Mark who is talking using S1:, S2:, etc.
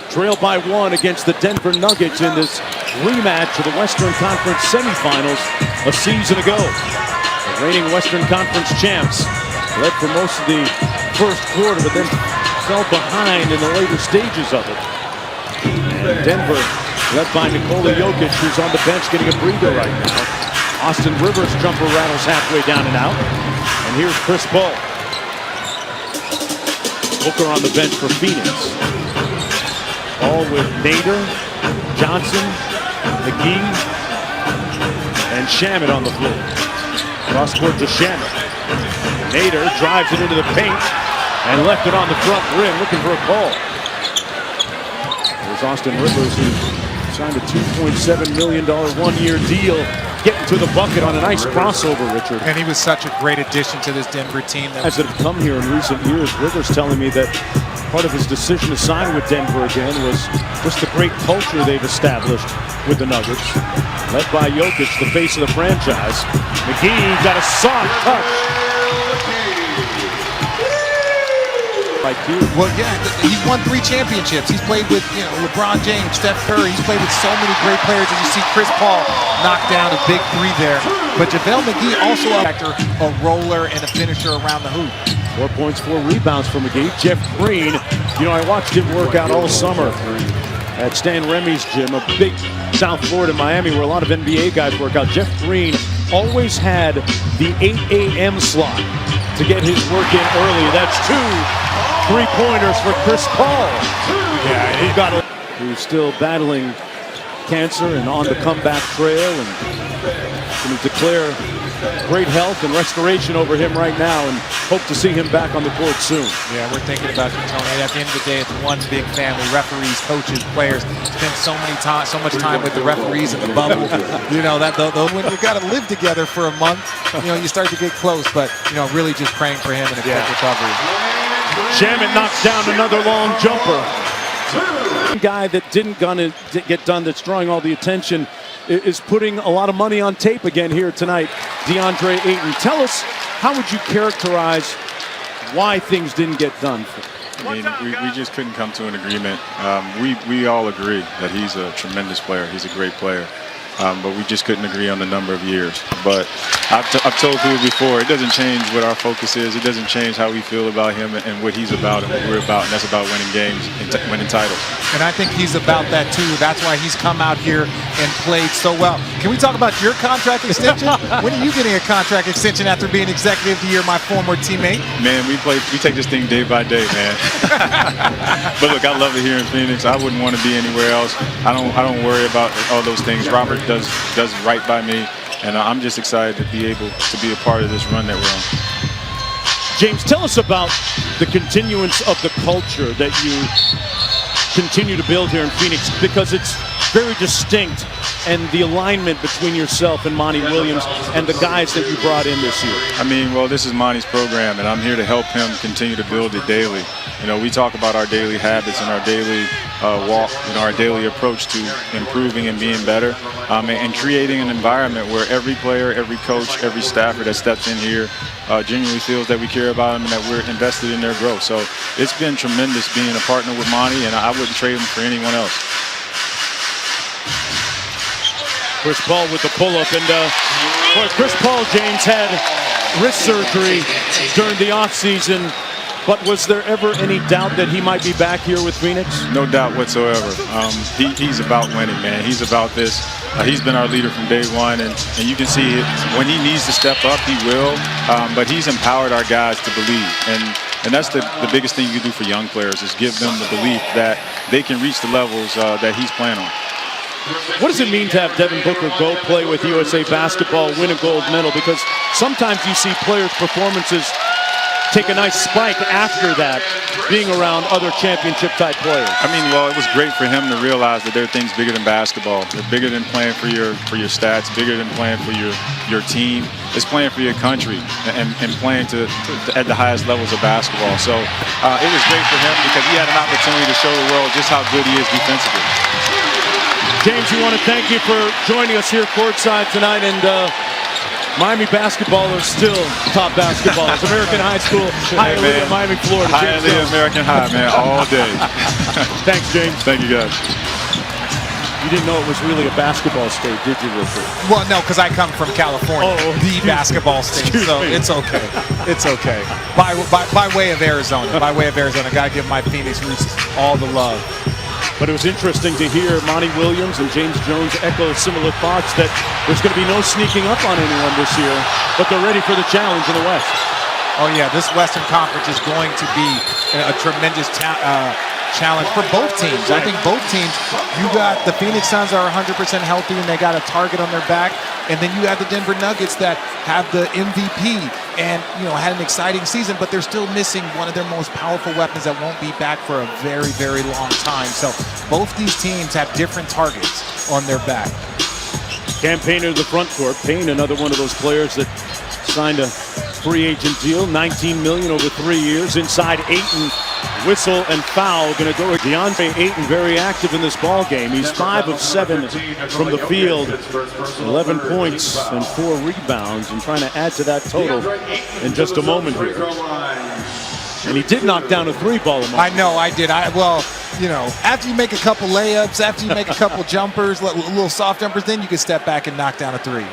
S1: Trail by 1 against the Denver Nuggets in this rematch of the Western Conference semifinals a season ago. The reigning Western Conference champs led for most of the first quarter, but then fell behind in the later stages of it. And Denver, led by Nikola Jokic, who's on the bench getting a breather right now. Austin Rivers' jumper rattles halfway down and out. And here's Chris Paul. Booker on the bench for Phoenix. All with Nader, Johnson, McGee, and Shamet on the floor. Cross court to Shamet. Nader drives it into the paint and left it on the front rim, looking for a call. There's Austin Rivers, who signed a $2.7 million one-year deal, getting to the bucket on a nice crossover, Richard.
S2: And he was such a great addition to this Denver team.
S1: As it have come here in recent years, Rivers telling me that part of his decision to sign with Denver again was just the great culture they've established with the Nuggets. Led by Jokic, the face of the franchise. McGee got a soft touch.
S2: Well, yeah, he's won 3 championships. He's played with, LeBron James, Steph Curry. He's played with so many great players. And you see Chris Paul knock down a big 3 there. But JaVale McGee also a roller and a finisher around the hoop.
S1: 4 points, 4 rebounds for McGee. Jeff Green, I watched him work out all summer at Stan Remy's gym, a big South Florida, Miami, where a lot of NBA guys work out. Jeff Green always had the 8 a.m. slot to get his work in early. That's 2 3-pointers for Chris Paul. Yeah, who's still battling cancer and on the comeback trail, and going to declare great health and restoration over him right now, and hope to see him back on the court soon.
S2: Yeah, we're thinking about you, Tony. At the end of the day, it's one big family. Referees, coaches, players. Spend so much time with the referees in the bubble. When you got to live together for a month, you start to get close. But really just praying for him and a quick recovery.
S1: Shamet knocks down another long jumper. Guy that didn't get done, that's drawing all the attention, is putting a lot of money on tape again here tonight. DeAndre Ayton, tell us, how would you characterize why things didn't get done?
S3: I mean, we just couldn't come to an agreement. We all agree that he's a tremendous player. He's a great player. But we just couldn't agree on the number of years. But I've told people before, it doesn't change what our focus is. It doesn't change how we feel about him and what he's about and what we're about. And that's about winning games and winning titles.
S2: And I think he's about that too. That's why he's come out here and played so well. Can we talk about your contract extension? When are you getting a contract extension after being executive of the year, my former teammate?
S3: Man, we take this thing day by day, man. But look, I love it here in Phoenix. I wouldn't want to be anywhere else. I don't worry about all those things. Robert does right by me, and I'm just excited to be able to be a part of this run that we're on.
S1: James, tell us about the continuance of the culture that you continue to build here in Phoenix, because it's very distinct, and the alignment between yourself and Monty Williams and the guys that you brought in this year.
S3: I mean, well, this is Monty's program, and I'm here to help him continue to build it daily. We talk about our daily habits and our daily walk, our daily approach to improving and being better, and creating an environment where every player, every coach, every staffer that steps in here genuinely feels that we care about them and that we're invested in their growth. So it's been tremendous being a partner with Monty, and I wouldn't trade him for anyone else.
S1: Chris Paul with the pull-up, and Chris Paul, James, had wrist surgery during the offseason. But was there ever any doubt that he might be back here with Phoenix?
S3: No doubt whatsoever. He's about winning, man. He's about this. He's been our leader from day one, and you can see it. When he needs to step up, he will. But he's empowered our guys to believe. And that's the biggest thing you can do for young players, is give them the belief that they can reach the levels that he's playing on.
S1: What does it mean to have Devin Booker go play with USA Basketball, win a gold medal? Because sometimes you see players' performances take a nice spike after that, being around other championship-type players.
S3: I mean, well, it was great for him to realize that there are things bigger than basketball. They're bigger than playing for your stats, bigger than playing for your team. It's playing for your country and playing at the highest levels of basketball. So it was great for him because he had an opportunity to show the world just how good he is defensively.
S1: James, we want to thank you for joining us here courtside tonight, and Miami basketball are still top basketballers. American high school, Hialeah, Miami, Florida. James
S3: Hialeah,
S1: Jones.
S3: American High, man, all day.
S1: Thanks, James.
S3: Thank you, guys.
S1: You didn't know it was really a basketball state, did you, Richard?
S2: Well, no, because I come from California,
S1: Oh,
S2: the basketball state, so
S1: me.
S2: it's okay. It's okay. By way of Arizona, gotta give my Phoenix roots all the love.
S1: But it was interesting to hear Monty Williams and James Jones echo similar thoughts that there's going to be no sneaking up on anyone this year, but they're ready for the challenge in the West.
S2: Oh yeah, this Western Conference is going to be a tremendous challenge for both teams. I think both teams, you got the Phoenix Suns are 100% healthy and they got a target on their back, and then you have the Denver Nuggets that have the MVP and had an exciting season, but they're still missing one of their most powerful weapons that won't be back for a very, very long time. So both these teams have different targets on their back.
S1: Cam Payne to the front court. Payne, another one of those players that signed a free agent deal, $19 million over 3 years. Inside Ayton, whistle and foul. Going to go with DeAndre Ayton, very active in this ball game. He's 5 of 7 from the field, 11 points and 4 rebounds, and trying to add to that total in just a moment here. And he did knock down a 3-ball.
S2: I know, I did. Well, after you make a couple layups, after you make a couple jumpers, little soft jumpers, then you can step back and knock down a 3.